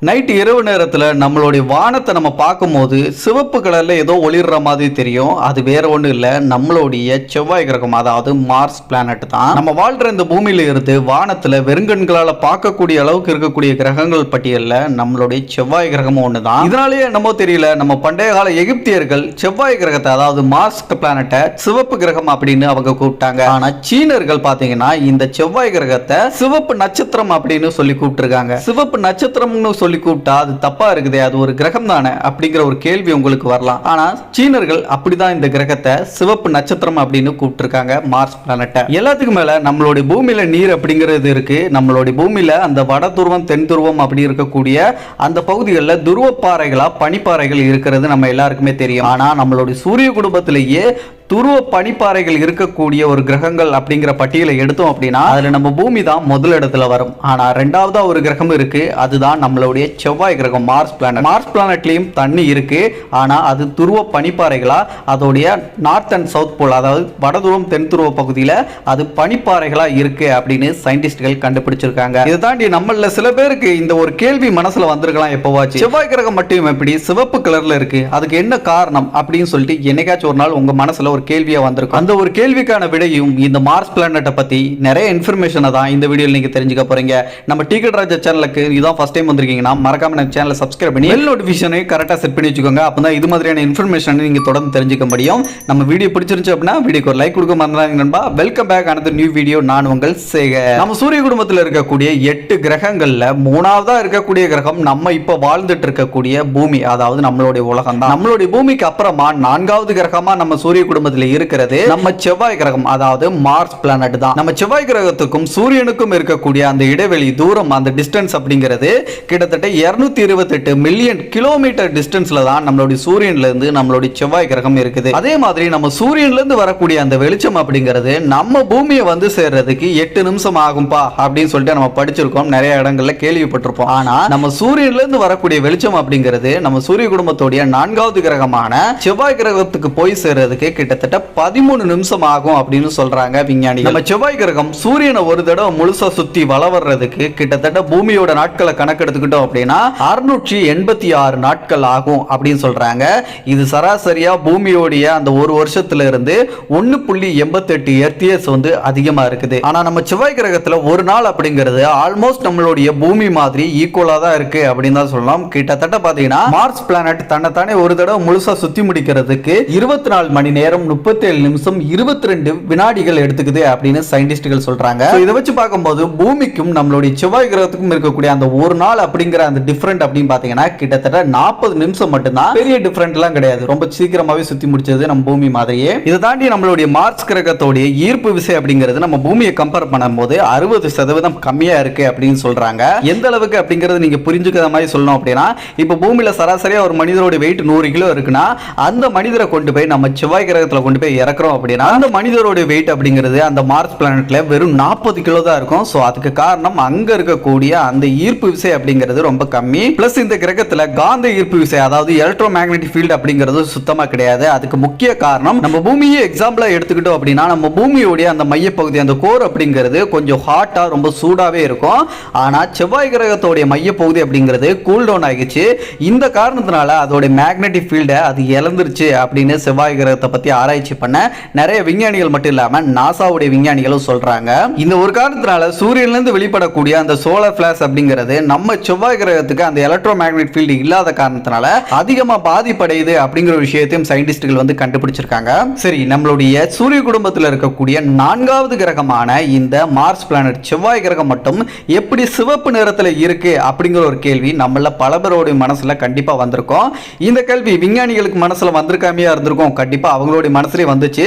Night இரவு நேரத்தில் நம்மளுடைய வானத்தை நம்ம பார்க்கும்போது சிவப்பு கலரில் ஏதோ ஒளிர்ற மாதிரி தெரியும். அது வேற ஒன்றும் இல்லை, நம்மளுடைய செவ்வாய் கிரகம், அதாவது மார்ஸ் பிளானட் தான். நம்ம வாழ்ற இந்த பூமியில இருந்து வானத்தில் வெறுங்கண்களால் பார்க்கக்கூடிய அளவுக்கு இருக்கக்கூடிய கிரகங்கள் பட்டியலில் நம்மளுடைய செவ்வாய் கிரகமும் ஒன்று தான். இதனாலேயே என்னமோ தெரியல, நம்ம பண்டைய கால எகிப்தியர்கள் செவ்வாய் கிரகத்தை, அதாவது மார்ஸ் பிளானட்டை சிவப்பு கிரகம் அப்படின்னு அவங்க கூப்பிட்டாங்க. ஆனால் சீனர்கள் பார்த்தீங்கன்னா இந்த செவ்வாய் கிரகத்தை சிவப்பு நட்சத்திரம் அப்படின்னு சொல்லி கூப்பிட்டுருக்காங்க. சிவப்பு நட்சத்திரம்னு சொல்லி கூப்பிட்டா அது தப்பா இருக்குதே, அது ஒரு கிரகம் தானே அப்படிங்கிற ஒரு கேள்வி உங்களுக்கு வரலாம். ஆனா சீனர்கள் அப்படிதான் இந்த கிரகத்தை சிவப்பு நட்சத்திரம் அப்படின்னு கூப்பிட்டுருக்காங்க மார்ஸ் பிளானட்டை. எல்லாத்துக்கும் மேல நம்மளுடைய பூமியில நீர் அப்படிங்கிறது இருக்கு. நம்மளுடைய பூமியில அந்த வட துருவம் தென் துருவம் அப்படி இருக்கக்கூடிய அந்த பகுதிகளில் துருவப்பாறைகளா பனிப்பாறைகள் இருக்கிறது நம்ம எல்லாருக்குமே தெரியும். ஆனா நம்மளுடைய சூரிய குடும்பத்திலேயே துருவ பனிப்பாறைகள் இருக்கக்கூடிய ஒரு கிரகங்கள் அப்படிங்கிற பட்டியலை எடுத்தோம் அப்படின்னா அதுல நம்ம பூமி தான் முதல் இடத்துல வரும். ஆனா ரெண்டாவதா ஒரு கிரகம் இருக்கு, அதுதான் நம்மளுடைய செவ்வாய் கிரகம் மார்ஸ் பிளானட். மார்ஸ் பிளானட்லயும் தண்ணி இருக்கு, ஆனா அது துருவ பனிப்பாறைகளா, அதோடைய நார்த் அண்ட் சவுத் போல், அதாவது வடதுருவம் தென் துருவ பகுதியில அது பனிப்பாறைகளா இருக்கு அப்படின்னு சயின்டிஸ்ட்கள் கண்டுபிடிச்சிருக்காங்க. இதை தாண்டி நம்மள சில பேருக்கு இந்த ஒரு கேள்வி மனசுல வந்திருக்கலாம், எப்பவாச்சு செவ்வாய் கிரகம் மட்டும் எப்படி சிவப்பு கலர்ல இருக்கு, அதுக்கு என்ன காரணம் அப்படின்னு சொல்லிட்டு என்னைக்காச்சும் ஒரு நாள் உங்க மனசுல கேள்வியா வந்திருக்கும். அந்த ஒரு கேள்விக்கான விடையும் இந்த மார்ஸ் பிளானட்டை பத்தி நிறைய இன்ஃபர்மேஷனை தான் இந்த வீடியோல நீங்க தெரிஞ்சுக்க போறீங்க. நம்ம டிக்கெட் ராஜா சேனலுக்கு இதான் ஃபர்ஸ்ட் டைம் வந்திருக்கீங்கன்னா மறக்காம நம்ம சேனலை சப்ஸ்கிரைப் பண்ணி பெல் நோட்டிஃபிகேஷனை கரெக்டா செட் பண்ணி வச்சுக்கோங்க. அப்பதான் இது மாதிரியான இன்ஃபர்மேஷன் நீங்க தொடர்ந்து தெரிஞ்சுக்க முடியும். நம்ம வீடியோ பிடிச்சிருந்துச்சு அப்படின்னா வீடியோக்கு ஒரு லைக் கொடுக்க மறந்துடாதீங்க நண்பா. Welcome back another new video. நான் உங்கள் சேகர். நம்ம சூரிய குடும்பத்தில் இருக்கக்கூடிய 8 கிரகங்கள்ல மூணாவதா இருக்கக்கூடிய கிரகம் நம்ம இப்ப வாழ்ந்துட்டு இருக்கக்கூடிய பூமி, அதாவது நம்மளுடைய உலகம் தான். நம்மளுடைய பூமிக்கு அப்புறமா 4வது கிரகமா நம்ம சூரிய குடும்பத்தில் இருக்கிறது நம்ம செவ்வாய் கிரகம், அதாவது மார்ஸ் பிளானட் தான். நம்ம செவ்வாய் கிரகத்துக்கும் சூரியனுக்கும் இருக்கக்கூடிய அந்த இடைவெளி தூரம், அந்த டிஸ்டன்ஸ் அப்படிங்கிறது கிட்டத்தட்ட 228 மில்லியன் கிலோமீட்டர் டிஸ்டன்ஸ்ல தான் நம்மளுடைய சூரியன்ல இருந்து நம்மளுடைய செவ்வாய் கிரகம் இருக்குது. அதே மாதிரி நம்ம சூரியன்ல இருந்து வரக்கூடிய அந்த வெளிச்சம் அப்படிங்கிறது நம்ம பூமியை வந்து சேர்றதுக்கு 8 நிமிஷம் ஆகும்பா அப்படின்னு சொல்லிட்டு நம்ம படிச்சிருக்கோம், நிறைய இடங்கள்ல கேள்விப்பட்டிருப்போம். ஆனா நம்ம சூரியன்ல இருந்து வரக்கூடிய வெளிச்சம் அப்படிங்கிறது நம்ம சூரிய குடும்பத்தோடைய 4வது கிரகமான செவ்வாய் கிரகத்துக்கு போய் சேர்றதுக்கு கிட்டத்தட்ட 13 நிமிஷம் ஆகும் அப்படின்னு சொல்றாங்க விஞ்ஞானிகள். நம்ம செவ்வாய் கிரகம் சூரியனை ஒரு தடவை முழுசா சுத்தி வள வர்றதுக்கு கிட்டத்தட்ட பூமியோட நாட்களை கணக்கெடுத்துக்கிட்டோம் அப்படின்னா 686 நாட்கள் ஆகும் அப்படின்னு சொல்றாங்க. இது சராசரியா பூமியோடைய அந்த ஒரு வருஷத்துல இருந்து 1.88 எர்த் இயர்ஸ் வந்து அதிகமா இருக்குது. ஆனா நம்ம செவ்வாய் கிரகத்துல ஒரு நாள் அப்படிங்கிறது ஆல்மோஸ்ட் நம்மளுடைய பூமி மாதிரி ஈக்குவலா தான் இருக்கு அப்படின்னு தான் சொல்லலாம். கிட்டத்தட்ட பாத்தீங்கன்னா மார்ஸ் பிளானட் தன்னைத்தானே ஒரு தடவை முழுசா சுத்தி முடிக்கிறதுக்கு 24 மணி நேரம் 37 நிமிஷம் 22 வினாடிகள் எடுத்துக்குது அப்படின்னு சயின்டிஸ்ட்கள் சொல்றாங்க. இதை வச்சு பார்க்கும்போது பூமிக்கும் நம்மளுடைய செவ்வாய் கிரகத்துக்கும் இருக்கக்கூடிய அந்த ஒரு நாள் அப்படிங்கிற அந்த டிஃபரண்ட் அப்படின்னு பாத்தீங்கன்னா கிட்டத்தட்ட 40 நிமிஷம் மட்டும்தான். பெரிய டிஃபரண்ட் எல்லாம் கிடையாது, ரொம்ப சீக்கிரமாவே சுத்தி முடிச்சது நம்ம பூமி மாதிரியே. இதை தாண்டி நம்மளுடைய மார்ஸ் கிரகத்தோடைய ஈர்ப்பு விசை அப்படிங்கிறது நம்ம பூமியை கம்பேர் பண்ணும்போது 60% கம்மியா இருக்கு அப்படின்னு சொல்றாங்க. எந்த அளவுக்கு அப்படிங்கறது நீங்க புரிஞ்சுக்கிற மாதிரி சொல்லணும் அப்படின்னா, இப்ப பூமியில சராசரியா ஒரு மனிதரோட வெயிட் 100 கிலோ இருக்குன்னா அந்த மனிதரை கொண்டு போய் நம்ம செவ்வாய் கிரகத்துல கொண்டு போய் இறக்குறோம் அப்படின்னா அந்த மனிதரோட வெயிட் அப்படிங்கிறது அந்த மார்ஸ் பிளானட்ல வெறும் 40 கிலோ தான் இருக்கும். சோ அதுக்கு காரணம் அங்க இருக்கக்கூடிய அந்த ஈர்ப்பு விசை அப்படிங்கிறது ரொம்ப கம்மி. பிளஸ் இந்த கிரகத்துல காந்த ஈர்ப்பு விசை, அதாவது எலக்ட்ரோ மேக்னெட்டிக் ஃபீல்ட் அப்படிங்கிறது சுத்தமா கிடையாது. அதுக்கு முக்கிய காரணம் நம்ம பூமியை எக்ஸாம்பிளா எடுத்துக்கிட்டோம் அப்படின்னா நம்ம பூமியோட அந்த மையப்பகுதி, அந்த கோர் அப்படிங்கிறது கொஞ்சம் ஹாட்டா ரொம்ப சூடாவே இருக்கும். ஆனா செவ்வாய் கிரகத்தோட மையப்பகுதி அப்படிங்கிறது கூல் டவுன் ஆகிடுச்சு. இந்த காரணத்தினால அதோட மேக்னெட்டிக் ஃபீல்டை அது இழந்துருச்சு அப்படின்னு செவ்வாய் கிரகத்தை பத்தி ஆராய்ச்சி பண்ண நிறைய விஞ்ஞானிகள் மட்டும் இல்லாம நாசாவுடைய விஞ்ஞானிகளும் சொல்றாங்க. இந்த ஒரு காரணத்தினால சூரியன்ல இருந்து வெளிப்படக்கூடிய அந்த சோலார் பிளாஷ் அப்படிங்கிறது நம்ம செவ்வாய் கிரகத்துக்கு அந்த எலக்ட்ரோ மேக்னெட்டிக் ஃபீல்ட் இல்லாத காரணத்தினால அதிகமா பாதிப்படையுது அப்படிங்கிற விஷயத்தையும் சயின்டிஸ்ட்கள் வந்து கண்டுபிடிச்சிருக்காங்க. சரி, நம்மளுடைய சூரிய குடும்பத்தில் இருக்கக்கூடிய 4வது கிரகமான இந்த மார்ஸ் பிளானட் செவ்வாய் கிரகம் மட்டும் எப்படி சிவப்பு நிறத்தில் இருக்கு அப்படிங்கிற ஒரு கேள்வி நம்மள பல பேரோட மனசுல கண்டிப்பா வந்திருக்கும். இந்த கேள்வி விஞ்ஞானிகளுக்கு மனசுல வந்திருக்காமையா இருந்திருக்கும், கண்டிப்பா அவங்களுடைய மனசுல வந்துச்சு.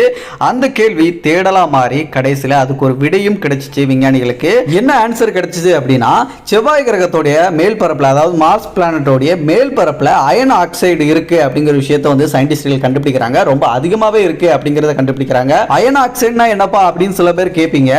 அந்த கேள்வி தேடலா மாறி கடைசியில அதுக்கு ஒரு விடையும் கிடைச்சிச்சு விஞ்ஞானிகளுக்கு. என்ன ஆன்சர் கிடைச்சிச்சு அப்படின்னா, செவ்வாய் கிரகத்தோடைய மேல் பரப்புல, அதாவது மார்ஸ் பிளானட்டோடைய மேல் பரப்புல அயன் ஆக்சைடு இருக்கு அப்படிங்கிற விஷயத்தை வந்து சயின்டிஸ்ட்கள் கண்டுபிடிக்கிறாங்க. ரொம்ப அதிகமாவே இருக்கு அப்படிங்கறத கண்டுபிடிக்கிறாங்க. அயன் ஆக்சைடுனா என்னப்பா அப்படின்னு சில பேர் கேட்பீங்க.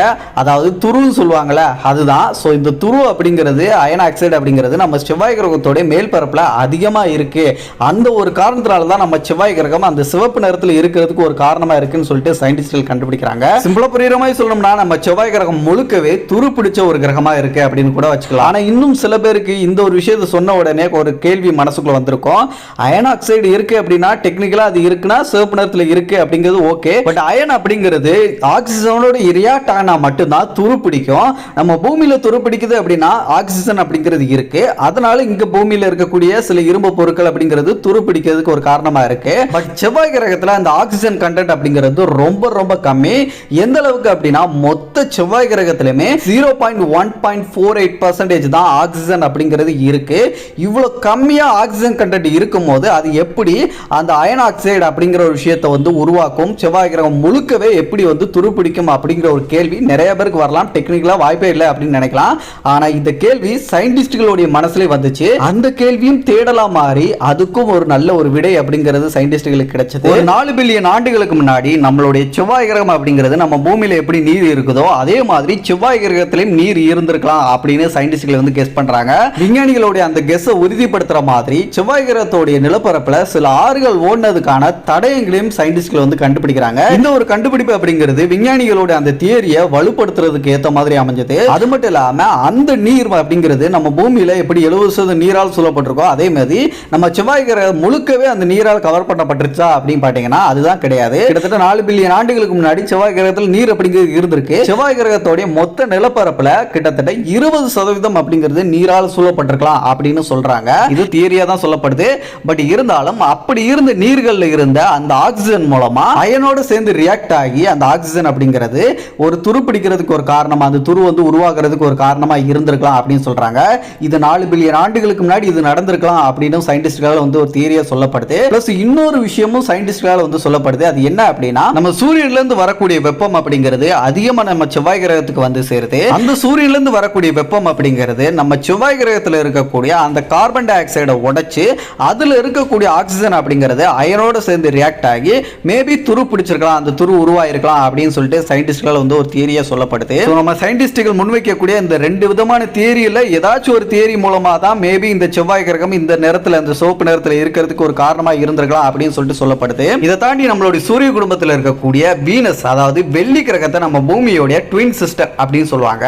அதாவது துருன்னு சொல்லுவாங்கல்ல, அதுதான். சோ இந்த துரு அப்படிங்கிறது, அயன் ஆக்சைடு அப்படிங்கிறது நம்ம செவ்வாய் கிரகத்தோட மேல் பரப்புல அதிகமா இருக்கு. அந்த ஒரு காரணத்தினால தான் நம்ம செவ்வாய் கிரகம் அந்த சிவப்பு நிறத்தில் இருக்கிறதுக்கு இருக்கிறதுக்கு ஒரு காரணமா இருக்குன்னு சொல்லிட்டு சயின்டிஸ்ட்கள் கண்டுபிடிக்கிறாங்க. சிம்பிளா புரியுற மாதிரி சொல்லணும்னா நம்ம செவ்வாய் கிரகம் முழுக்கவே துரு பிடிச்ச ஒரு கிரகமா இருக்கு அப்படின்னு கூட வச்சுக்கலாம். ஆனா இன்னும் சில பேருக்கு இந்த ஒரு விஷயத்தை சொன்ன உடனே ஒரு கேள்வி மனசுக்குள்ள வந்திருக்கும். அயன் ஆக்சைடு இருக்கு அப்படின்னா டெக்னிக்கலா அது இருக்குன்னா சிவப்பு நிறத்துல இருக்கு அப்படிங்கிறது ஓகே. பட் அயன் அப்படிங்கிறது ஆக்சிஜனோட ரியாக்ட் ஆனா மட்டும்தான் துரு பிடிக்கும். நம்ம பூமியில துரு பிடிக்குது அப்படின்னா ஆக்சிஜன் அப்படிங்கிறது இருக்கு. அதனால இங்க பூமியில இருக்கக்கூடிய சில இரும்பு பொருட்கள் அப்படிங்கிறது துரு பிடிக்கிறதுக்கு ஒரு காரணமா இருக்கு. பட் செவ்வாய் கிரகத்துல அந்த ஆக்சிஜன் கண்டென்ட் அப்படிங்கிறது ரொம்ப ரொம்ப கம்மி. எந்த அளவுக்கு அப்படின்னா மொத்த செவ்வாய் கிரகத்திலுமே 0.148% தான் ஆக்சிஜன் அப்படிங்கிறது இருக்கு. இவ்வளவு கம்மியா ஆக்சிஜன் கண்டென்ட் இருக்கும் போது அது எப்படி அந்த அயன் ஆக்சைடு அப்படிங்கிற ஒரு விஷயத்தை வந்து உருவாக்கும், செவ்வாய் கிரகம் முழுக்கவே எப்படி வந்து துரு பிடிக்கும் அப்படிங்கிற ஒரு கேள்வி நிறைய பேருக்கு வரலாம். டெக்னிக்கலா வாய்ப்பே இல்லை அப்படின்னு நினைக்கலாம். ஆனா இந்த கேள்வி சயின்டிஸ்டுகளுடைய மனசுல வந்துச்சு. அந்த கேள்வியும் தேடலாம் மாறி அதுக்கும் ஒரு நல்ல ஒரு விடை அப்படிங்கிறது சயின்டிஸ்டுகளுக்கு கிடைச்சது. ஒரு 4 பில்லியன் ஆண்டுகளுக்கு முன்னாடி நம்மளுடைய செவ்வாய் கிரகம் அப்படிங்கிறது நம்ம பூமியில எப்படி நீர் இருக்குதோ அதே மாதிரி செவ்வாய் கிரகத்திலும் நீர் இருந்திருக்கலாம் அப்படின்னு சயின்டிஸ்டுகள் வந்து கெஸ் பண்றாங்க. விஞ்ஞானிகளுடைய அந்த கெஸ் உறுதிப்படுத்துற மாதிரி செவ்வாய் கிரகத்தோட நிலப்பரப்புல சில ஆறுகள் ஓடுனதுக்கான தடயங்களையும் சயின்டிஸ்டுகள் வந்து கண்டுபிடிக்கிறாங்க. இந்த ஒரு கண்டுபிடிப்பு அப்படிங்கிறது விஞ்ஞானிகளோட அந்த தியரியை வலுப்படுத்துறதுக்கு ஏத்த மாதிரி அமைஞ்சது. அது மட்டும் இல்லாம அந்த நீர் அப்படிங்கிறது நம்ம பூமியில எப்படி 70% நீரால் சூழப்பட்டிருக்கோ அதே மாதிரி நம்ம செவ்வாய் கிரகம் முழுக்கவே அந்த நீரால் கவர் பண்ணப்பட்டிருச்சா அப்படின்னு பாத்தீங்கன்னா அதுதான் கிடையாது. கிட்டத்தட்ட 4 பில்லியன் ஆண்டுகளுக்கு முன்னாடி செவ்வாய் கிரகத்தில் நீர் அப்படிங்கிறது இருந்திருக்கு. செவ்வாய் கிரகத்தோட மொத்த நிலப்பரப்புல கிட்டத்தட்ட 20% அப்படிங்கிறது நீரால் சூழப்பட்டிருக்கலாம் அப்படின்னு சொல்றாங்க. இது தியரியா தான் சொல்லப்படுது. பட் இருந்தாலும் அப்படி இருந்த நீர்கள்ல இருந்த அந்த ஆக்சிஜன் மூலமா அயனோட சேர்ந்து ரியாக்ட் ஆகி அந்த ஆக்சிஜன் அப்படிங்கிறது ஒரு துரு பிடிக்கிறதுக்கு ஒரு காரணமா அந்த துரு வந்து உருவாக்குறதுக்கு ஒரு காரணமா இருந்திருக்கலாம் அப்படின்னு சொல்றாங்க. இது 4 பில்லியன் ஆண்டுகளுக்கு முன்னாடி இது நடந்திருக்கலாம் அப்படின்னு சயின்டிஸ்ட்களால வந்து ஒரு தியரியா சொல்லப்படுது. பிளஸ் இன்னொரு விஷயமும் சயின்டிஸ்ட்களால வந்து சொல்லப்படுது. அது என்ன அப்படின்னா நம்ம சூரியன்ல இருந்து வரக்கூடிய வெப்பம் அப்படிங்கிறது அதிகமா நம்ம செவ்வாய் கிரகத்துக்கு வந்து சேருது. அந்த சூரியன்ல இருந்து வரக்கூடிய வெப்பம் அப்படிங்கிறது நம்ம செவ்வாய் கிரகத்துல இருக்கக்கூடிய அந்த கார்பன் டை ஆக்சைடை உடைச்சு அதுல இருக்கக்கூடிய ஆக்சிஜன் அப்படிங்கிறது அயனோட சேர்ந்து ரியாக்ட் ஆகி மேபி துரு பிடிச்சிருக்கலாம், அந்த துரு உருவாயிருக்கலாம் அப்படின்னு சொல்லிட்டு சயின்டிஸ்ட்களால வந்து ஒரு தியரியா சொல்லப்படுது. நம்ம சயின்டிஸ்ட்கள் முன்வைக்கக்கூடிய இந்த ரெண்டு விதமான தியரியில ஏதாச்சும் ஒரு தியரி மூலமா தான் மேபி இந்த செவ்வாய் கிரகம் இந்த நேரத்துல இந்த சிவப்பு நேரத்துல இருக்கிறதுக்கு ஒரு காரணமா இருந்திருக்கலாம் அப்படின்னு சொல்லிட்டு சொல்லப்படுது. இதை தாண்டி நம்மளுடைய சூரிய குடும்பத்தில் இருக்கக்கூடிய வீனஸ் அதாவது வெள்ளி கிரகத்தை நம்ம பூமியோட ட்வின் சிஸ்டர் அப்படின்னு சொல்லுவாங்க.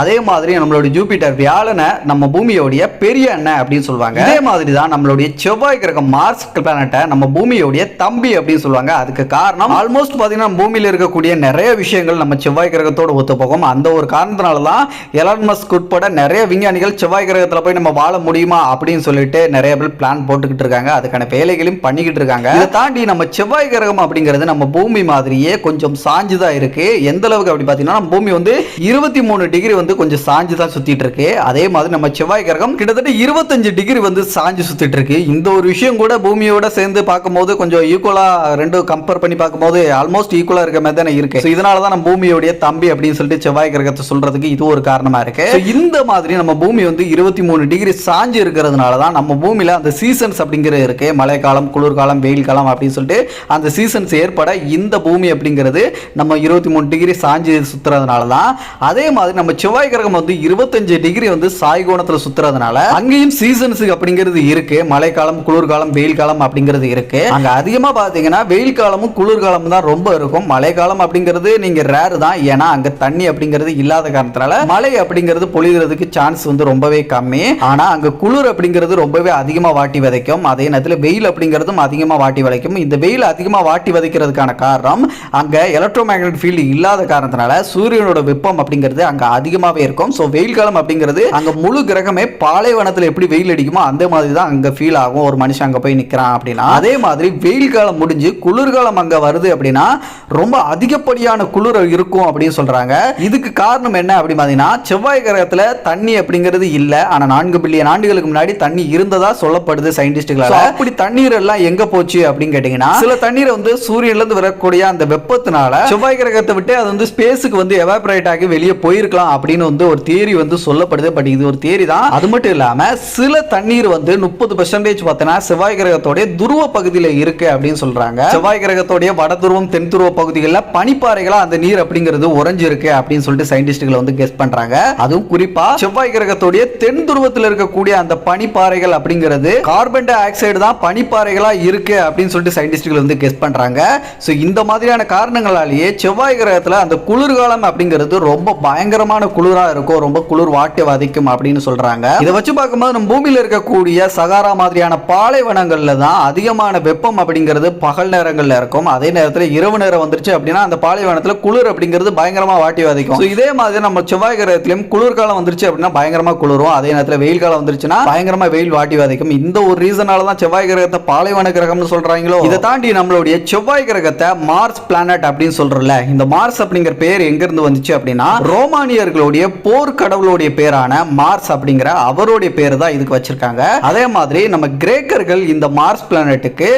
அதே மாதிரி நம்மளுடைய ஜூபிட்டர் வியாழனை நம்ம பூமியோட பெரிய அண்ணன் அப்படின்னு சொல்லுவாங்க. அதே மாதிரி தான் நம்மளுடைய செவ்வாய் கிரகம் மார்ஸ் பிளானட்டை நம்ம பூமியோட தம்பி அப்படின்னு சொல்லுவாங்க. அதுக்கு காரணம் ஆல்மோஸ்ட் பாத்தீங்கன்னா பூமியில இருக்கக்கூடிய நிறைய விஷயங்கள் நம்ம செவ்வாய் கிரகத்தோட ஒத்து போகும். அந்த ஒரு காரணத்தினால தான் எலான் மஸ்க் உட்பட நிறைய விஞ்ஞானிகள் செவ்வாய் கிரகத்துல போய் நம்ம வாழ முடியுமா அப்படின்னு சொல்லிட்டு நிறைய பேர் பிளான் போட்டுக்கிட்டு இருக்காங்க. அதுக்கான வேலைகளையும் பண்ணிக்கிட்டு இருக்காங்க. இதை தாண்டி நம்ம செவ்வாய் கிரகம் அப்படிங்கிறது நம்ம பூமி மாதிரியே கொஞ்சம் சாஞ்சுதான் இருக்கு. எந்த அளவுக்கு அப்படி பாத்தீங்கன்னா நம்ம பூமி வந்து 23 டிகிரி வந்து கொஞ்சம் சாஞ்சுதான் சுத்திட்டு இருக்கு. அதே மாதிரி நம்ம செவ்வாய் கிரகம் கிட்டத்தட்ட 25 டிகிரி வந்து சாஞ்சு சுத்திட்டு இருக்கு. இந்த ஒரு விஷயம் கூட பூமியோட சேர்ந்து பார்க்கும்போது கொஞ்சம் ஈக்குவலா ரெண்டும் கம்பேர் பண்ணி பார்க்கும்போது ஆல்மோஸ்ட் ஈக்குவலா இருக்க மாதிரி தானே இருக்கு. இதனாலதான் நம்ம பூமியோட தம்பி அப்படின்னு சொல்லிட்டு செவ்வாய் கிரகத்தை சொல்றதுக்கு இது ஒரு காரணமா இருக்கு. இந்த மாதிரி நம்ம பூமி வந்து 23 டிகிரி சாஞ்சு இருக்கிறதுனால தான் நம்ம பூமியில அந்த சீசன்ஸ் அப்படிங்கிறது இருக்கு. மழைக்காலம், குளிர்காலம், வெயில் காலம் அப்படின்னு சொல்லிட்டு அந்த சீசன்ஸ் ஏற்பட இந்த பூமி அப்படிங்கிறது நம்ம 23 டிகிரி சாஞ்சு சுத்துறதுனால தான். அதே மாதிரி நம்ம செவ்வாய் கிரகம் வந்து 25 டிகிரி வந்து சாய் கோணத்துல சுத்துறதுனால அங்கேயும் சீசன்ஸ் அப்படிங்கிறது இருக்கு. மழைக்காலம், குளிர்காலம், வெயில் காலம் அப்படிங்கிறது இருக்கு. அங்க அதிகமா பாத்தீங்கன்னா வெயில் காலமும் குளிர்காலமும் தான் ரொம்ப இருக்கும். மழைக்காலம் அப்படிங்கிறது நீங்க ரேர் தான். ஏன்னா அங்க தண்ணி அப்படிங்கிறது இல்லாத காரணத்தினால மழை அப்படிங்கிறது பொழிகிறதுக்கு சான்ஸ் வந்து ரொம்பவே கம்மி. ஆனா அங்க குளிர் அப்படிங்கிறது ரொம்பவே அதிகமா வாட்டி விதைக்கும். அதே நேரத்தில் வெயில் அப்படிங்கிறதும் அதிகமா வாட்டி விதைக்கும். இந்த வெயில் அதிகமா வாட்டி விதைக்கிறதுக்கான காரணம் அங்க எலக்ட்ரோ மேக்னெட்டிக் ஃபீல்டு இல்லாத காரணத்தினால சூரியனோட வெப்பம் அப்படிங்கிறது அங்க அதிகமாவே இருக்கும். சோ வெயில் காலம் அப்படிங்கிறது அங்க முழு கிரகமே பாலைவனத்துல எப்படி வெயில் அடிக்குமோ அந்த மாதிரி தான் அங்க ஃபீல் ஆகும். ஒரு மனுஷன் அங்க போய் நிக்கிறான் அப்படின்னா அதே மாதிரி வெயில் காலம் முடிஞ்சு குளிர்காலம் அங்க வருது அப்படின்னா ரொம்ப அதிகப்படியான குளிர் இருக்கும் அப்படின்னு சொல்றாங்க. இதுக்கு காரணம் என்ன அப்படி பாத்தீங்கன்னா செவ்வாய் கிரகத்துல தண்ணி அப்படிங்கிறது இல்ல. ஆனா 4 பில்லியன் ஆண்டுகளுக்கு முன்னாடி தண்ணி இருந்ததா சொல்லப்படுது சயின்டிஸ்டுகளால. அப்படி தண்ணீர் எல்லாம் எங்க போச்சு அப்படின்னு கேட்டீங்கன்னா சில தண்ணீர் வந்து சூரியன்ல இருந்து வரக்கூடிய அந்த வெப்பத்தினால செவ்வாய் கிரகத்தை விட்டு அது வந்து ஸ்பேஸுக்கு வந்து எவாபரேட் ஆகி வெளியே போயிருக்கலாம் அப்படின்னு வந்து ஒரு தியரி வந்து சொல்லப்படுது. பட் இது ஒரு தியரி தான். அது மட்டும் இல்லாம சில தண்ணீர் வந்து 30% பார்த்தீங்கன்னா செவ்வாய் கிரகத்தோட துருவ பகுதியில இருக்கு அப்படின்னு சொல்றாங்க. செவ்வாய் கிரகத்தோட வட துருவம், தென் துருவ பகுதிகளில் பனிப்பாறைகளா அந்த நீர் அப்படிங்கிறது உறைஞ்சு இருக்கு அப்படின்னு சொல்லிட்டு சயின்டிஸ்டுகள் வந்து கெஸ் பண்றாங்க. அதுவும் குறிப்பா செவ்வாய் கிரகத்தோட தென் துருவத்தில் இருக்கக்கூடிய அந்த பனிப்பாறைகள் அப்படிங்கிறது கார்பன் டை ஆக்சைடு தான் பனிப்பாறைகளா இருக்கு அப்படின்னு சொல்லிட்டு சயின்டிஸ்டுகள் வந்து கெஸ் பண்றாங்க. ஸோ இந்த மாதிரியான காரணங்களாலேயே செவ்வாய் கிரகத்தில் அந்த குளிர்காலம் அப்படிங்கிறது ரொம்ப பயங்கரமான குளிராக இருக்கும், ரொம்ப குளிர் வாட்டி வதைக்கும் அப்படின்னு சொல்றாங்க. இதை வச்சு பார்க்கும்போது நம்ம பூமியில் இருக்கக்கூடிய சகாரா மாதிரியான பாலைவனங்கள்ல தான் அதிகமான வெப்பம் அப்படிங்கிறது பகல் நேரங்கள்ல இருக்கும். அதே நேரத்தில் இரவு நேரம் வந்துருச்சு அப்படின்னா அந்த பாலைவனத்தில் குளிர் அப்படிங்கிறது பயங்கரமா வாட்டி வதைக்கும். இதே மாதிரி நம்ம செவ்வாய் கிரகத்திலும் குளிர்காலம் வந்துருச்சு அப்படின்னா பயங்கரமா குளிரும், அதே நேரத்தில் வெயில் காலம் வந்துருச்சுன்னா பயங்கரமா வெயில் வாட்டி வதைக்கும். இந்த ஒரு ரீசனால தான் செவ்வாய் கிரகத்தை பாலைவன கிரகம்னு சொல்றாங்களோ. இதை தாண்டி நம்மளுடைய செவ்வாய் கிரகத்தை மார்ஸ் பிளானட் அப்படின்னு சொல்றோம்ல, இந்த மார்ஸ் அப்படிங்கிற பேர் எங்க இருந்து வந்துச்சு அப்படின்னா ரோமானியர்களுடைய போர் கடவுளுடைய பேரான மார்ஸ் அப்படிங்கிற அவருடைய பேர் தான் இதுக்கு வச்சிருக்காங்க. அதே மாதிரி நம்ம கிரேக்கர்கள் இந்த மார்ஸ் பிளானட்டுக்கு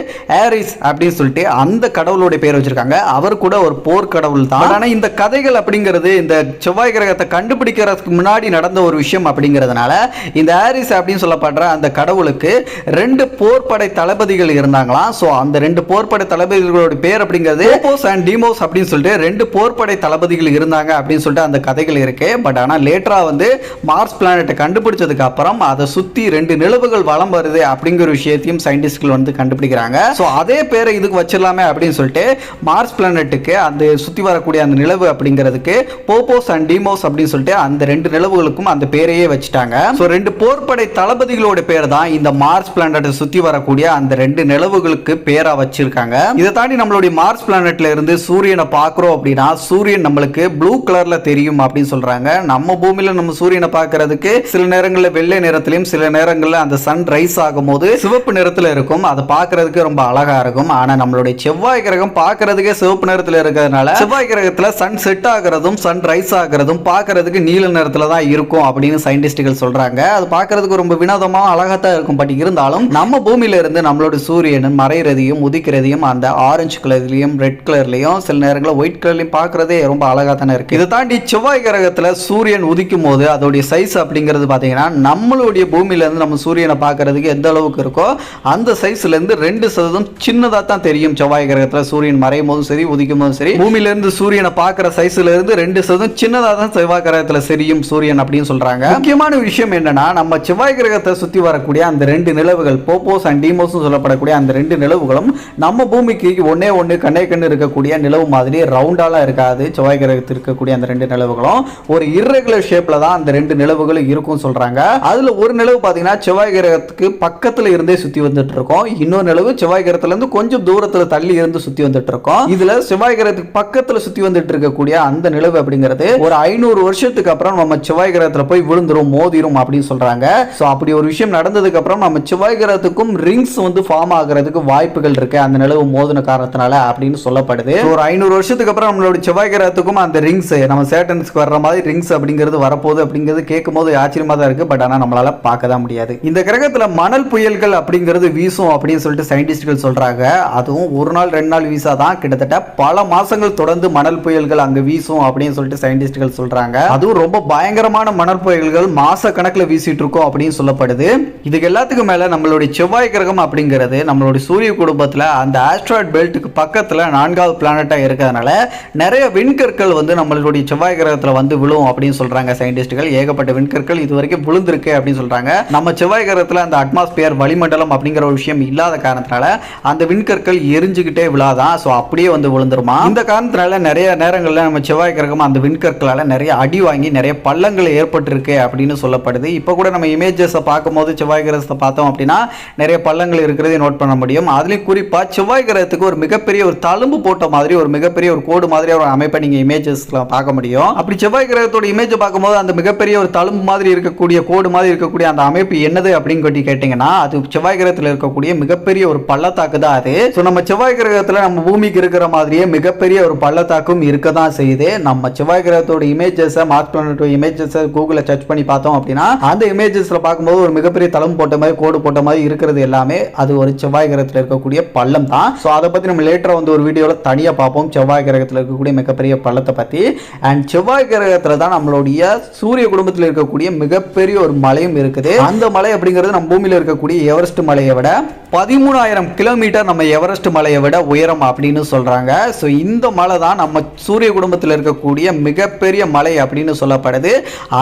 ஏரிஸ் அப்படின்னு சொல்லிட்டு அந்த கடவுளுடைய பேர் வச்சிருக்காங்க. அவர் கூட ஒரு போர் கடவுள் தான். ஆனா இந்த கதைகள் அப்படிங்கிறது இந்த செவ்வாய் கிரகத்தை கண்டுபிடிக்கிறதுக்கு முன்னாடி நடந்த ஒரு விஷயம் அப்படிங்கிறதுனால இந்த ஏரிஸ் அப்படின்னு சொல்லப்படுற அந்த கடவுளுக்கு 2 போர்படை தளபதிகள் இருந்தாங்களாம். சோ அந்த 2 போர்படை தளபதிகளோட பேர் அப்படிங்கிறது போபோஸ் அண்ட் டீமோஸ் அப்படின்னு சொல்லிட்டு 2 போர்படை தளபதிகள் இருந்தாங்க அப்படின்னு சொல்லிட்டு அந்த கதைகள் இருக்கு. பட் ஆனா லேட்டரா வந்து மார்ஸ் பிளானட்டை கண்டுபிடிச்சதுக்கு அப்புறம் அதை சுத்தி 2 நிலவுகள் வலம் வருது அப்படிங்கிற விஷயத்தையும் சயின்டிஸ்ட்கள் வந்து கண்டுபிடிக்கிறாங்க. சோ அதே பேரை இதுக்கு வச்சிடலாமே அப்படின்னு சொல்லிட்டு மார்ஸ் பிளானட்டுக்கு அந்த சுத்தி வரக்கூடிய அந்த நிலவு அப்படிங்கிறதுக்கு போபோஸ் அண்ட் டீமோஸ் அப்படின்னு சொல்லிட்டு அந்த 2 நிலவுகளுக்கும் அந்த பேரையே வச்சுட்டாங்க. சோ 2 போர்படை தளபதிகளோட பேர் தான் இந்த மார்ஸ் பிளானட்டை சுத்தி வரக்கூடிய அந்த 2 நிலவுகளுக்கு பேரா வச்சிருக்காங்க. இதை தாண்டி நம்மளுடைய மார்ஸ் பிளானட்ல இருந்து சூரியனை பார்க்கிறோம் அப்படின்னா சூரியன் நம்மளுக்கு ப்ளூ கலர்ல தெரியும் அப்படின்னு சொல்றாங்க. நம்ம பூமியில நம்ம சூரியனை பார்க்கிறதுக்கு சில நேரங்களில் வெள்ளை நிறத்திலையும் சில நேரங்களில் அந்த சன் ரைஸ் ஆகும்போது சிவப்பு நிறத்தில் இருக்கும். அதை பார்க்கறதுக்கு ரொம்ப அழகா இருக்கும். ஆனா நம்மளுடைய செவ்வாய் கிரகம் பார்க்கறதுக்கே சிவப்பு நிறத்தில் இருக்கிறதுனால செவ்வாய் கிரகத்தில் சன் செட் ஆகிறதும் சன் ரைஸ் ஆகிறதும் பார்க்கறதுக்கு நீல நிறத்தில் தான் இருக்கும் அப்படின்னு சயின்டிஸ்டுகள் சொல்றாங்க. அது பார்க்கறதுக்கு ரொம்ப வினோதமா அழகா தான் இருக்கும். பட் இருந்தாலும் நம்ம பூமியில இருந்து நம்மளோட சூரியன் மறைகிறதையும் உதிக்கிறதையும் அந்த ஆரஞ்சு கலர்லயும் ரெட் கலர்லயும் சில நேரங்களில் ஒயிட் கலர்லயும் பார்க்கறதே ரொம்ப அழகா தானே இருக்கு. இதை தாண்டி செவ்வாய் கிரகத்தில் சூரியன் உதிக்கும் போது அதோடைய சைஸ் அப்படிங்கிறது பார்த்தீங்கன்னா நம்மளுடைய பூமியில இருந்து நம்ம சூரியனை பார்க்கறதுக்கு எந்த அளவுக்கு இருக்கோ அந்த சைஸ்ல இருந்து 2% சின்னதா தான் தெரியும். செவ்வாய் கிரகத்தில் சூரியன் மறையும் போதும் சரி உதிக்கும் போதும் சரி பூமியில இருந்து சூரியனை பார்க்கிற சைஸ்ல இருந்து 2% சின்னதா தான் செவ்வாய் கிரகத்தில் தெரியும் சூரியன் அப்படின்னு சொல்றாங்க. முக்கியமான விஷயம் என்னன்னா நம்ம செவ்வாய் கிரகத்தை சுத்தி வரக்கூடிய அந்த 2 நிலவுகள் போபோஸ் அண்ட் டீமோஸ் சொல்லப்படக்கூடிய அந்த 2 நிலவுகளும் நம்ம பூமிக்கு ஒன்னே ஒன்று கண்ணே கண்ணு இருக்கக்கூடிய நிலவு மாதிரி ரவுண்டாலாம் இருக்காது. செவ்வாய் கிரகத்தில் இருக்கக்கூடிய அந்த 2 நிலவுகளும் ஒரு இர்ரெகுலர் ஷேப்ல தான் அந்த 2 நிலவுகளும் இருக்கும் சொல்றாங்க. அதுல ஒரு நிலவு பாத்தீங்கன்னா செவ்வாய் கிரகத்துக்கு பக்கத்துல இருந்தே சுத்தி வந்துட்டு இருக்கோம். இன்னொரு நிலவு செவ்வாய் கிரகத்துல இருந்து கொஞ்சம் தூரத்துல தள்ளி இருந்து சுத்தி வந்துட்டு இருக்கோம். இதுல செவ்வாய் கிரகத்துக்கு பக்கத்துல சுத்தி வந்துட்டு இருக்கக்கூடிய அந்த நிலவு அப்படிங்கிறது ஒரு 500 வருஷத்துக்கு அப்புறம் நம்ம செவ்வாய் கிரகத்துல போய் விழுந்துரும் மோதிரும் அப்படின்னு சொல்றாங்க. சோ அப்படி ஒரு விஷயம் நடந்ததுக்கு அப்புறம் நம்ம செவ்வாய் கிரகத்துக்கும் ரிங்ஸ் வந்து ஃபார்ம் ஆகிறதுக்கு வாய்ப்புகள் இருக்கு அந்த நிலவு மோதின காரணத்தினால அப்படின்னு சொல்லப்படுது. ஒரு 500 வருஷத்துக்கு அப்புறம் நம்மளோட செவ்வாய் கிரகத்துக்கும் அந்த ரிங்ஸ் நம்ம சேட்டன்ஸ்க்கு வர்ற மாதிரி ரிங்ஸ் அப்படிங்கிறது வரப்போகுது அப்படிங்கிறது கேட்கும் போது ஆச்சரியமா தான் இருக்கு. பட் ஆனா நம்மளால பார்க்க தான் முடியாது. இந்த கிரகத்துல மணல் புயல்கள் அப்படிங்கிறது வீசும் அப்படின்னு சொல்லிட்டு சயின்டிஸ்ட்கள் சொல்றாங்க. அதுவும் ஒரு நாள் 2 நாள் வீசாதான் கிட்டத்தட்ட பல மாசங்கள் தொடர்ந்து மணல் புயல்கள் அங்க வீசும் அப்படின்னு சொல்லிட்டு சயின்டிஸ்ட்கள் சொல்றாங்க. அதுவும் ரொம்ப பயங்கரமான மணல் புயல்கள் மாச கணக்கில் வீசிட்டு இருக்கும் அப்படின்னு சொல்லப்படுது. இதுக்கு எல்லாத்துக்கும் மேல நம்மளுடைய செவ்வாய் கிரகம் அப்படிங்கிறது நம்மளுடைய சூரிய குடும்பத்துல அந்த ஆஸ்ட்ராய்ட் பெல்ட்டுக்கு பக்கத்துல 4வது பிளானட்டா இருக்கிறதுனால நிறைய விண்கற்கள் வந்து நம்மளுடைய செவ்வாய் கிரகத்துல வந்து விழும் அப்படின்னு சொல்றாங்க சயின்டிஸ்ட்கள். ஏகப்பட்ட விண்கற்கள் இதுவரைக்கும் விழுந்திருக்கு அப்படின்னு சொல்றாங்க. நம்ம செவ்வாய் கிரகத்துல அந்த அட்மாஸ்பியர் வளிமண்டலம் அப்படிங்கிற ஒரு விஷயம் இல்லாத காரணத்தினால அந்த விண்கற்கள் எரிஞ்சுக்கிட்டே விழாதான். ஸோ அப்படியே வந்து விழுந்துருமா. இந்த காரணத்தினால நிறைய நேரங்களில் நம்ம செவ்வாய் கிரகம் அந்த விண்கற்களால் நிறைய அடி வாங்கி நிறைய பள்ளங்கள் ஏற்பட்டிருக்கு அப்படின்னு சொல்லப்படுது. இப்போ கூட நம்ம இமேஜஸை பார்க்கும்போது செவ்வாய் கிரகத்தை பார்த்தோம் அப்படின்னா நிறைய பள்ளங்கள் இருக்கிறதை நோட் பண்ண முடியும். அதுலேயும் குறிப்பாக செவ்வாய் கிரகத்துக்கு ஒரு மிகப்பெரிய ஒரு தழும்பு போட்ட மாதிரி ஒரு மிகப்பெரிய ஒரு கோடு மாதிரி ஒரு அமைப்பை நீங்கள் இமேஜஸ்ல பார்க்க முடியும். அப்படி செவ்வாய் கிரகத்தோட இமேஜை பார்க்கும்போது அந்த மிகப்பெரிய ஒரு தழும்பு மாதிரி இருக்கக்கூடிய கோடு மாதிரி இருக்கக்கூடிய அந்த அமைப்பு என்னது அப்படின்னு கேட்டீங்கன்னா அது செவ்வாய் கிரகத்தில் இருக்கக்கூடிய மிகப்பெரிய ஒரு பள்ளத்தாக்கு தான் அது. ஸோ நம்ம செவ்வாய் கிரகத்தில் நம்ம பூமிக்கு இருக்கிற மாதிரியே மிகப்பெரிய ஒரு பள்ளத்தாக்கும் இருக்க தான் செய்யுது. நம்ம செவ்வாய் கிரகத்தோட இமேஜஸை மார்ஸ் பிளானட்டோட இமேஜஸை கூகுளில் சர்ச் பண்ணி பார்த்தோம் அப்படின்னா அந்த இமேஜஸ்ல பார்க்கும்போது ஒரு மிகப்பெரிய தளம் போட்ட மாதிரி கோடு போட்ட மாதிரி இருக்கிறது எல்லாமே அது ஒரு செவ்வாய் கிரகத்தில் இருக்கக்கூடிய பள்ளம் தான். ஸோ அதை பற்றி நம்ம லேட்டராக வந்து ஒரு வீடியோவில் தனியாக பார்ப்போம் செவ்வாய் கிரகத்தில் இருக்கக்கூடிய மிகப்பெரிய பள்ளத்தை பற்றி. அண்ட் செவ்வாய் கிரகத்தில் தான் நம்மளுடைய சூரிய குடும்பத்தில் இருக்கக்கூடிய மிகப்பெரிய ஒரு மலையும் இருக்குது. அந்த மலை அப்படிங்கிறது நம்ம பூமியில் இருக்கக்கூடிய எவரெஸ்ட் மலையை விட 13,000 கிலோமீட்டர் நம்ம எவரெஸ்ட் மலையை விட உயரம் அப்படின்னு சொல்றாங்க. ஸோ இந்த மலை தான் நம்ம சூரிய குடும்பத்தில் இருக்கக்கூடிய மிகப்பெரிய மலை அப்படின்னு சொல்லப்படுது.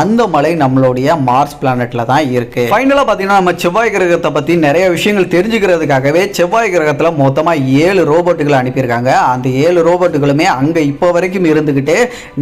அந்த மலை நம்மளுடைய மார்ஸ் பிளானட்ல தான் இருக்கு. ஃபைனலா பார்த்தீங்கன்னா நம்ம செவ்வாய் கிரகத்தை பத்தி நிறைய விஷயங்கள் தெரிஞ்சுக்கிறதுக்காகவே செவ்வாய் கிரகத்தில் மொத்தமாக 7 ரோபோட்டுகளை அனுப்பியிருக்காங்க. அந்த 7 ரோபோட்டுகளுமே அங்கே இப்போ வரைக்கும் இருந்துக்கிட்டு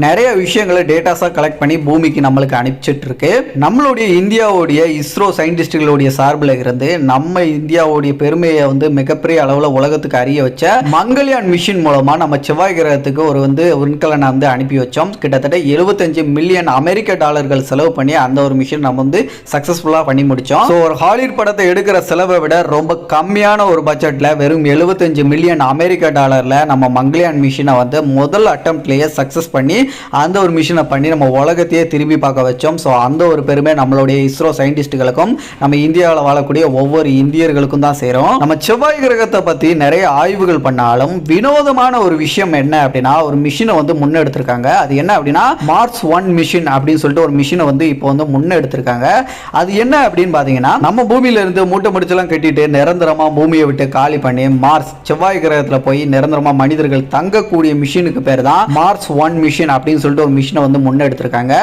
நிறைய விஷயங்களை டேட்டாஸாக கலெக்ட் பண்ணி பூமிக்கு நம்மளுக்கு அனுப்பிச்சிட்டு இருக்கு. நம்மளுடைய இந்தியாவுடைய இஸ்ரோ சயின்டிஸ்டுகளுடைய சார்பில் இருந்து நம்ம இந்தியாவுடைய பெருமையை வந்து மிகப்பெரிய அளவில் உலகத்துக்கு அறிய வச்ச மங்கள்யான் மிஷின் மூலமாக நம்ம செவ்வாய் கிரகத்துக்கு ஒரு விண்கலனை வந்து அனுப்பி வச்சோம். கிட்டத்தட்ட 75 மில்லியன் அமெரிக்க டாலர்கள் செலவு பண்ணி அந்த ஒரு மிஷின் நம்ம வந்து சக்ஸஸ்ஃபுல்லாக பண்ணி முடித்தோம். ஸோ ஒரு ஹாலிவுட் படத்தை எடுக்கிற செலவை விட ரொம்ப கம்மியான ஒரு பட்ஜெட்டில் வெறும் 75 மில்லியன் அமெரிக்க டாலரில் நம்ம மங்கள்யான் மிஷினை வந்து முதல் அட்டம்ப்ட்லேயே சக்ஸஸ் பண்ணி அந்த ஒரு மிஷினை பண்ணி நம்ம உலகத்தையே திரும்பி பார்க்க வச்சோம். ஸோ அந்த ஒரு பெருமை நம்மளுடைய இஸ்ரோ சயின்டிஸ்டுகளுக்கும் நம்ம இந்தியாவில் வாழக்கூடிய ஒவ்வொரு இந்தியர்களுக்கும் தான் சேரும். நம்ம செவ்வாய் கிரகத்தை பற்றி நிறைய ஆய்வுகள் பண்ணாலும் வினோதமான ஒரு விஷயம் என்ன அப்படின்னா ஒரு மிஷினை வந்து முன்னெடுத்திருக்காங்க. அது என்ன அப்படின்னா மார்ஸ் 1 மிஷின் அப்படின்னு சொல்லிட்டு ஒரு மிஷினை வந்து இப்போ வந்து முன்னெடுத்திருக்காங்க. அது என்ன அப்படின்னு பார்த்தீங்கன்னா நம்ம பூமியில இருந்து மூட்டை முடிச்செல்லாம் கட்டிட்டு நிரந்தரமா பூமியை விட்டு காலி பண்ணி மார்ஸ் செவ்வாய் கிரகத்தில் போய் நிரந்தரமா மனிதர்கள் தங்கக்கூடிய மிஷினுக்கு பேர் தான் மார்ஸ் 1 மிஷின் அப்படின்னு சொல்லிட்டு ஒரு மிஷினை வந்து முன்னெடுத்திருக்காங்க.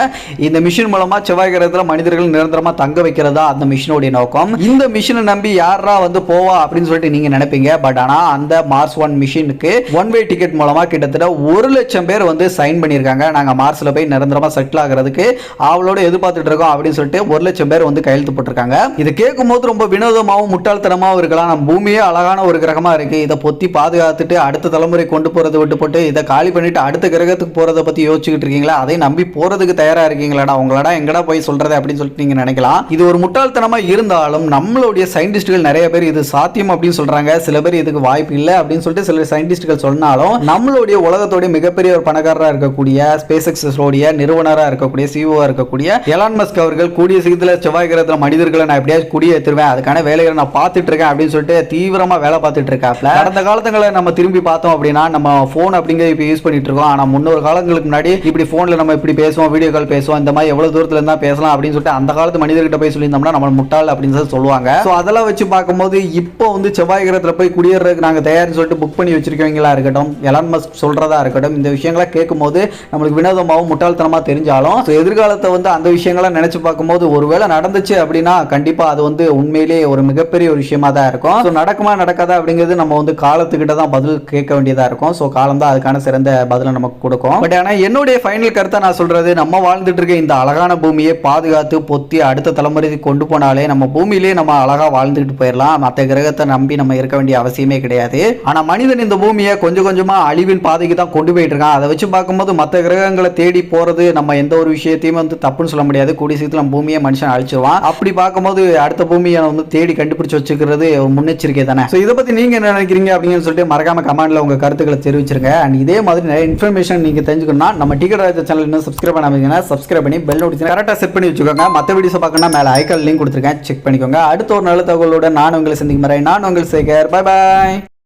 இந்த மிஷின் மூலமா செவ்வாய் கிரகத்தில் மனிதர்கள் நிரந்தரமா தங்க வைக்கிறதா அந்த மிஷினுடைய நோக்கம். இந்த மிஷினை நம்பி யாரா வந்து போவா அப்படின்னு சொல்லிட்டு நீங்க நினைப்பீங்க. பட் ஆனா அந்த மார்ஸ் 1 மிஷினுக்கு ஒன் வே டிக்கெட் மூலமா கிட்டத்தட்ட 1 லட்சம் பேர் வந்து சைன் பண்ணியிருக்காங்க. நாங்க மார்ஸ்ல போய் நிரந்தரமா செட்டில் ஆகிறதுக்கு அவளோட எதிர்பார்த்துட்டு இருக்கோம் அப்படின்னு சொல்லிட்டு 1 லட்சம் பேர் வந்து கையெழுத்து போட்டிருக்காங்க. இது கேட்கும் போது ரொம்ப வினோதமாகவும் முட்டாள்தனமாகவும் இருக்கலாம். நம்ம பூமியே அழகான ஒரு கிரகமா இருக்கு, இதை பொத்தி பாதுகாத்துட்டு அடுத்த தலைமுறை கொண்டு போறது விட்டு போட்டு இதை காலி பண்ணிட்டு அடுத்த கிரகத்துக்கு போறதை பத்தி யோசிச்சுக்கிட்டு இருக்கீங்களா? அதை நம்பி போறதுக்கு தயாரா இருக்கீங்களாடா? உங்களடா எங்கடா போய் சொல்றது அப்படின்னு சொல்லிட்டு நீங்க நினைக்கலாம். இது ஒரு முட்டாள்தனமா இருந்தாலும் நம்மளுடைய சயின்டிஸ்டுகள் நிறைய பேர் இது சாத்தியம் அப்படின்னு சொல்றாங்க. சில பேர் இதுக்கு வாய்ப்பு இல்லை அப்படின்னு சொல்லிட்டு சில சயின்டிஸ்டுகள் சொன்னாலும் நம்மளுடைய உலகத்தோடைய மிகப்பெரிய ஒரு பணக்காரராக இருக்கக்கூடிய ஸ்பேஸ் எக்ஸோடைய நிறுவனராக இருக்கக்கூடிய சிஓ இருக்கக்கூடிய எலான் மஸ்க் அவர்கள் கூடிய சீக்கிரத்தில் செவ்வாய் கிரகத்தில் மனிதர்களை நான் எப்படியாவது குடியேற்றுவேன், அதுக்கான வேலைகளை நான் பார்த்துட்டு இருக்கேன் அப்படின்னு சொல்லிட்டு தீவிரமா வேலை பார்த்துட்டு இருக்காப்ல. கடந்த காலத்துங்களை நம்ம திரும்பி பார்த்தோம் அப்படின்னா நம்ம போன் அப்படிங்கிறது இப்போ யூஸ் பண்ணிட்டு இருக்கோம். ஆனா முன்னொரு காலங்களுக்கு முன்னாடி இப்படி போன்ல நம்ம இப்படி பேசுவோம், வீடியோ கால் பேசுவோம், இந்த மாதிரி எவ்வளவு தூரத்துல இருந்தா பேசலாம் அப்படின்னு சொல்லிட்டு அந்த காலத்து மனிதர்கிட்ட போய் சொல்லியிருந்தோம்னா நம்ம முட்டாள் அப்படின்னு சொல்லுவாங்க. ஸோ அதெல்லாம் வச்சு பார்க்கும்போது இப்போ வந்து செவ்வாய் கிரகத்தில் போய் குடியேறதுக்கு நாங்கள் தயார்னு சொல்லிட்டு புக் பண்ணி வச்சிருக்கவங்களா இருக்கட்டும், எலான் மஸ்க் சொல்றதா இருக்கட்டும், இந்த விஷயங்களை கேட்கும் போது நம்மளுக்கு வினோதமாகவும் முட்டாள்தனமா தெரிஞ்சாலும் எதிர்காலத்தை வந்து அந்த விஷயங்களை நினைச்சு பார்க்கும்போது ஒருவேளை நடந்துச்சு அப்படின்னா கண்டிப்பா அது வந்து உண்மையிலேயே ஒரு மிகப்பெரிய ஒரு விஷயமா தான் இருக்கும். ஸோ நடக்குமா நடக்காதா அப்படிங்கிறது நம்ம வந்து காலத்துக்கிட்ட தான் பதில் கேட்க வேண்டியதா இருக்கும். ஸோ காலம் தான் அதுக்கான சிறந்த பதிலை நமக்கு கொடுக்கும். பட் ஆனால் என்னுடைய ஃபைனல் கருத்தை நான் சொல்றது, நம்ம வாழ்ந்துட்டு இருக்க இந்த அழகான பூமியை பாதுகாத்து பொத்தி அடுத்த தலைமுறைக்கு கொண்டு போனாலே நம்ம பூமியிலே நம்ம அழகா வாழ்ந்துட்டு போயிடலாம். மற்ற கிரகத்தை நம்பி நம்ம இருக்க வேண்டிய அவசியமே கிடையாது. ஆனா மனிதன் இந்த பூமியை கொஞ்சம் கொஞ்சமா அழிவின் பாதைக்கு தான் கொண்டு போயிட்டு இருக்கான். அதை வச்சு பார்க்கும்போது மற்ற கிரகங்களை தேடி போறது நம்ம எந்த ஒரு விஷயத்தையும் வந்து தப்புன்னு சொல்ல முடியாது. கூடிய சீக்கிரம் நம்ம பூமியை மனுஷன் அழிச்சிருவான். அப்படி பார்க்கும்போது அடுத்த பூமியை வந்து தேடி கண்டுபிடிச்சு வச்சுக்கிறது ஒரு முன்னெச்சரிக்கை தானே. ஸோ இதை பத்தி நீங்க என்ன நினைக்கிறீங்க அப்படின்னு சொல்லிட்டு மறக்காம கமெண்ட்ல உங்க கருத்துக்களை தெரிவிச்சிருங்க. அண்ட் இதே மாதிரி நிறைய இன்ஃபர்மேஷன் நீங்க தெரிஞ்சுக்கணும்னா நம்ம டிக்கெட் ராஜா சேனல் இன்னும் சப்ஸ்கிரைப் பண்ணாமீங்கன்னா சப்ஸ்கிரைப் பண்ணி பெல் நோட்டிஃபிகேஷன் கரெக்டாக செட் பண்ணி வச்சுக்கோங்க. மற்ற வீடியோஸ் பார்க்கணும்னா மேலே ஐகான் லிங்க் கொடுத்துருக்கேன், செக் பண்ணிக்கோங்க. அடுத்த ஒரு நல்ல தகவலோட நான் உங்களை சந்திக்கும் வரை நான் உங்கள் சேகர். Bye bye.